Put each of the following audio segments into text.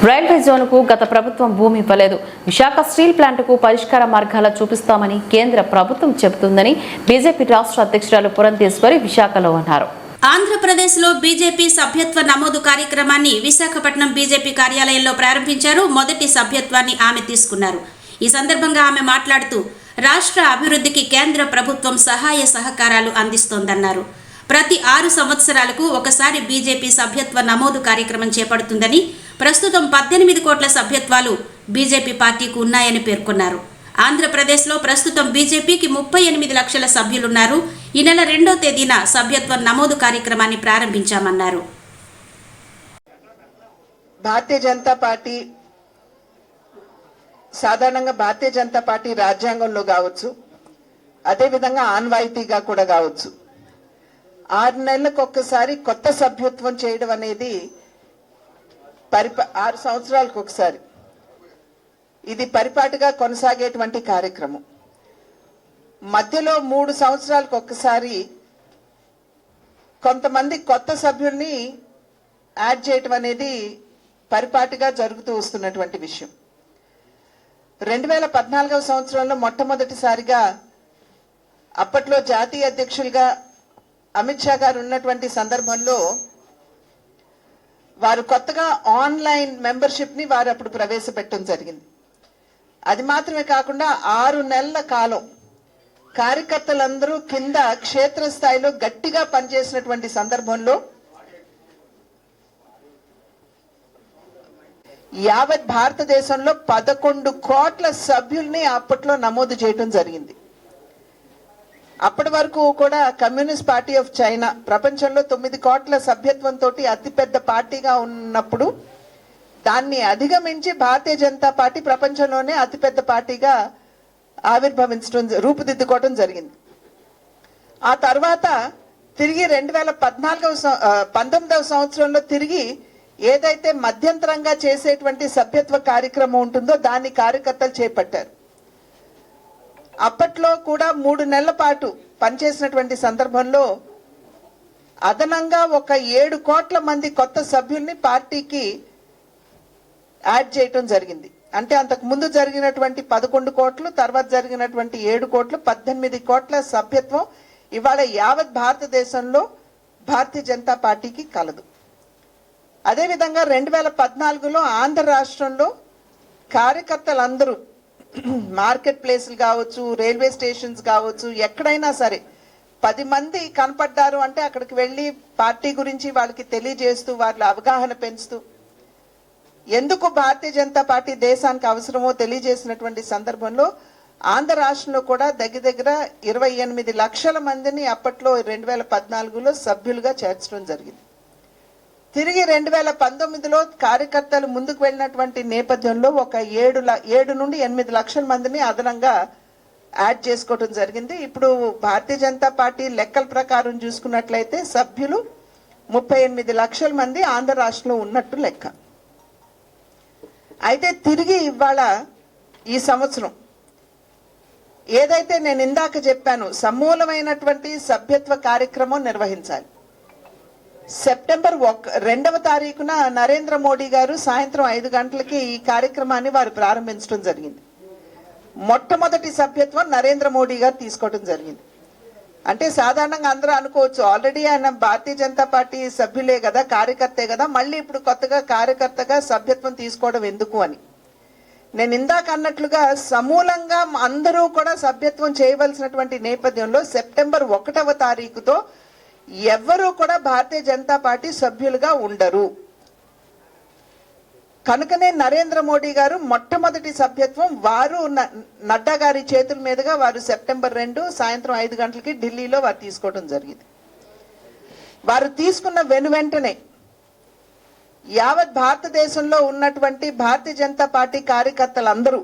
Railway జోన్కు గత ప్రభుత్వం భూమి ఇవ్వలేదు. విశాఖ స్టీల్ ప్లాంట్కు పరిష్కార మార్గాలు చూపిస్తామని కేంద్ర ప్రభుత్వం చెబుతుందని బీజేపీ రాష్ట్ర అధ్యక్షురాలు పురంధేశ్వరి విశాఖలో అన్నారు. ఆంధ్రప్రదేశ్లో బీజేపీ సభ్యత్వ నమోదు కార్యక్రమాన్ని విశాఖపట్నం బీజేపీ కార్యాలయంలో ప్రారంభించారు. మొదటి సభ్యత్వాన్ని ఆమె తీసుకున్నారు. ఈ సందర్భంగా ఆమె మాట్లాడుతూ రాష్ట్ర అభివృద్ధికి కేంద్ర ప్రభుత్వం సహాయ సహకారాలు అందిస్తోందన్నారు. ప్రతి 6 సంవత్సరాలకు ఒకసారి బీజేపీ సభ్యత్వ నమోదు కార్యక్రమం చేపడుతుందని, ప్రస్తుతం 18 కోట్ల సభ్యత్వాలు బీజేపీ పార్టీకి ఉన్నాయని పేర్కొన్నారు. ఆంధ్రప్రదేశ్లో ప్రస్తుతం బీజేపీకి 38 లక్షల సభ్యులున్నారు. ఈ నెల 2వ తేదీన సభ్యత్వ నమోదు కార్యక్రమాన్ని ప్రారంభించామన్నారు. భారతీయ జనతా పార్టీ సాధారణంగా భారతీయ జనతా పార్టీ రాజ్యాంగంలో కావచ్చు, అదేవిధంగా ఆన్వాయితీగా కూడా కావచ్చు, 6 నెలలకు ఒక్కసారి కొత్త సభ్యత్వం చేయడం అనేది 6 సంవత్సరాలకు ఒకసారి ఇది పరిపాటిగా కొనసాగేటువంటి కార్యక్రమం. మధ్యలో 3 సంవత్సరాలకు ఒక్కసారి కొంతమంది కొత్త సభ్యుల్ని యాడ్ చేయటం అనేది పరిపాటిగా జరుగుతూ వస్తున్నటువంటి విషయం. 2014వ సంవత్సరంలో మొట్టమొదటిసారిగా అప్పట్లో జాతీయ అధ్యక్షులుగా అమిత్ షా గారు ఉన్నటువంటి సందర్భంలో వారు కొత్తగా ఆన్లైన్ మెంబర్షిప్ ని వారు అప్పుడు ప్రవేశపెట్టడం జరిగింది. అది మాత్రమే కాకుండా 6 నెలల కాలం కార్యకర్తలందరూ కింద క్షేత్రస్థాయిలో గట్టిగా పనిచేసినటువంటి సందర్భంలో యావత్ భారతదేశంలో 11 కోట్ల సభ్యుల్ని అప్పట్లో నమోదు చేయడం జరిగింది. అప్పటి వరకు కూడా కమ్యూనిస్ట్ పార్టీ ఆఫ్ చైనా ప్రపంచంలో 9 కోట్ల సభ్యత్వంతో అతిపెద్ద పార్టీగా ఉన్నప్పుడు దాన్ని అధిగమించి భారతీయ జనతా పార్టీ ప్రపంచంలోనే అతిపెద్ద పార్టీగా ఆవిర్భవించడం రూపుదిద్దుకోవడం జరిగింది. ఆ తర్వాత తిరిగి 2019వ సంవత్సరంలో తిరిగి ఏదైతే మధ్యంతరంగా చేసేటువంటి సభ్యత్వ కార్యక్రమం ఉంటుందో దాన్ని కార్యకర్తలు చేపట్టారు. అప్పట్లో కూడా 3 నెలల పాటు పనిచేసినటువంటి సందర్భంలో అదనంగా ఒక 7 కోట్ల మంది కొత్త సభ్యుల్ని పార్టీకి యాడ్ చేయటం జరిగింది. అంటే అంతకు ముందు జరిగినటువంటి 11 కోట్లు, తర్వాత జరిగినటువంటి 7 కోట్లు, 18 కోట్ల సభ్యత్వం ఇవాళ యావత్ భారతదేశంలో భారతీయ జనతా పార్టీకి కలదు. అదేవిధంగా 2014లో ఆంధ్ర రాష్ట్రంలో కార్యకర్తలందరూ మార్కెట్ ప్లేస్లు కావచ్చు, రైల్వే స్టేషన్స్ కావచ్చు, ఎక్కడైనా సరే 10 మంది కనపడ్డారు అంటే అక్కడికి వెళ్ళి పార్టీ గురించి వాళ్ళకి తెలియజేస్తూ వాళ్ళ అవగాహన పెంచుతూ ఎందుకు భారతీయ జనతా పార్టీ దేశానికి అవసరమో తెలియజేసినటువంటి సందర్భంలో ఆంధ్ర రాష్ట్రంలో కూడా దగ్గర 28 లక్షల మందిని అప్పట్లో 2014లో సభ్యులుగా చేర్చడం జరిగింది. తిరిగి 2019లో కార్యకర్తలు ముందుకు వెళ్ళినటువంటి నేపథ్యంలో ఒక 7 నుండి 8 లక్షల మందిని అదనంగా యాడ్ చేసుకోవడం జరిగింది. ఇప్పుడు భారతీయ జనతా పార్టీ లెక్కల ప్రకారం చూసుకున్నట్లయితే సభ్యులు 38 లక్షల మంది ఆంధ్ర రాష్ట్రంలో ఉన్నట్టు లెక్క. అయితే తిరిగి ఇవాళ ఈ సంవత్సరం ఏదైతే నేను ఇందాక చెప్పాను సమూలమైనటువంటి సభ్యత్వ కార్యక్రమం నిర్వహించాలి. సెప్టెంబర్ 2వ తారీఖున నరేంద్ర మోడీ గారు సాయంత్రం 5 గంటలకి ఈ కార్యక్రమాన్ని వారు ప్రారంభించడం జరిగింది. మొట్టమొదటి సభ్యత్వం నరేంద్ర మోడీ గారు తీసుకోవడం జరిగింది. అంటే సాధారణంగా అందరూ అనుకోవచ్చు ఆల్రెడీ ఆయన భారతీయ జనతా పార్టీ సభ్యులే కదా, కార్యకర్తే కదా, మళ్ళీ ఇప్పుడు కొత్తగా కార్యకర్తగా సభ్యత్వం తీసుకోవడం ఎందుకు అని. నేను ఇందాక అన్నట్లుగా సమూలంగా అందరూ కూడా సభ్యత్వం చేయవలసినటువంటి నేపథ్యంలో సెప్టెంబర్ 1వ తారీఖుతో ఎవ్వరూ కూడా భారతీయ జనతా పార్టీ సభ్యులుగా ఉండరు. కనుకనే నరేంద్ర మోడీ గారు మొట్టమొదటి సభ్యత్వం వారు నడ్డా గారి చేతుల మీదుగా వారు సెప్టెంబర్ 2 సాయంత్రం 5 గంటలకి ఢిల్లీలో వారు తీసుకోవడం జరిగింది. వారు తీసుకున్న వెనువెంటనే యావత్ భారతదేశంలో ఉన్నటువంటి భారతీయ జనతా పార్టీ కార్యకర్తలందరూ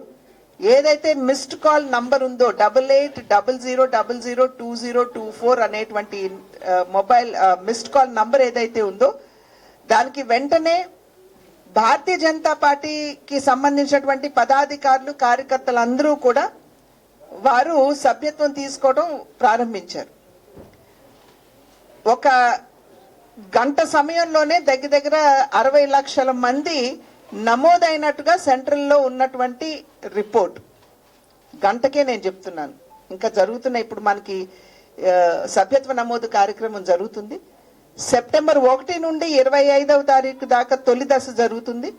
ఏదైతే మిస్డ్ కాల్ నంబర్ ఉందో 8800002024 అనేటువంటి మొబైల్ మిస్డ్ కాల్ నంబర్ ఏదైతే ఉందో దానికి వెంటనే భారతీయ జనతా పార్టీకి సంబంధించినటువంటి పదాధికారులు కార్యకర్తలందరూ కూడా వారు సభ్యత్వం తీసుకోవడం ప్రారంభించారు. ఒక గంట సమయంలోనే దగ్గర 60 లక్షల మంది నమోదైనట్టుగా సెంట్రల్లో ఉన్నటువంటి రిపోర్ట్ గంటకే నేను చెప్తున్నాను. ఇంకా జరుగుతున్న ఇప్పుడు మనకి సభ్యత్వ నమోదు కార్యక్రమం జరుగుతుంది. సెప్టెంబర్ 1 నుండి 25వ తారీఖు దాకా తొలి దశ జరుగుతుంది.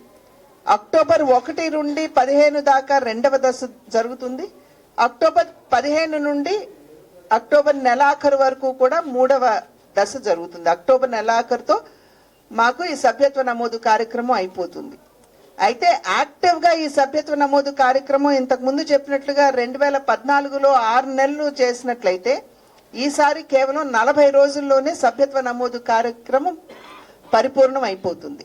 అక్టోబర్ 1 నుండి 15 దాకా రెండవ దశ జరుగుతుంది. అక్టోబర్ 15 నుండి అక్టోబర్ నెలాఖరు వరకు కూడా మూడవ దశ జరుగుతుంది. అక్టోబర్ నెలాఖరుతో మాకు ఈ సభ్యత్వ నమోదు కార్యక్రమం అయిపోతుంది. అయితే యాక్టివ్ గా ఈ సభ్యత్వ నమోదు కార్యక్రమం ఇంతకు ముందు చెప్పినట్లుగా 2014లో 6 నెలలు చేసినట్లయితే ఈసారి కేవలం 40 రోజుల్లోనే సభ్యత్వ నమోదు కార్యక్రమం పరిపూర్ణం అయిపోతుంది.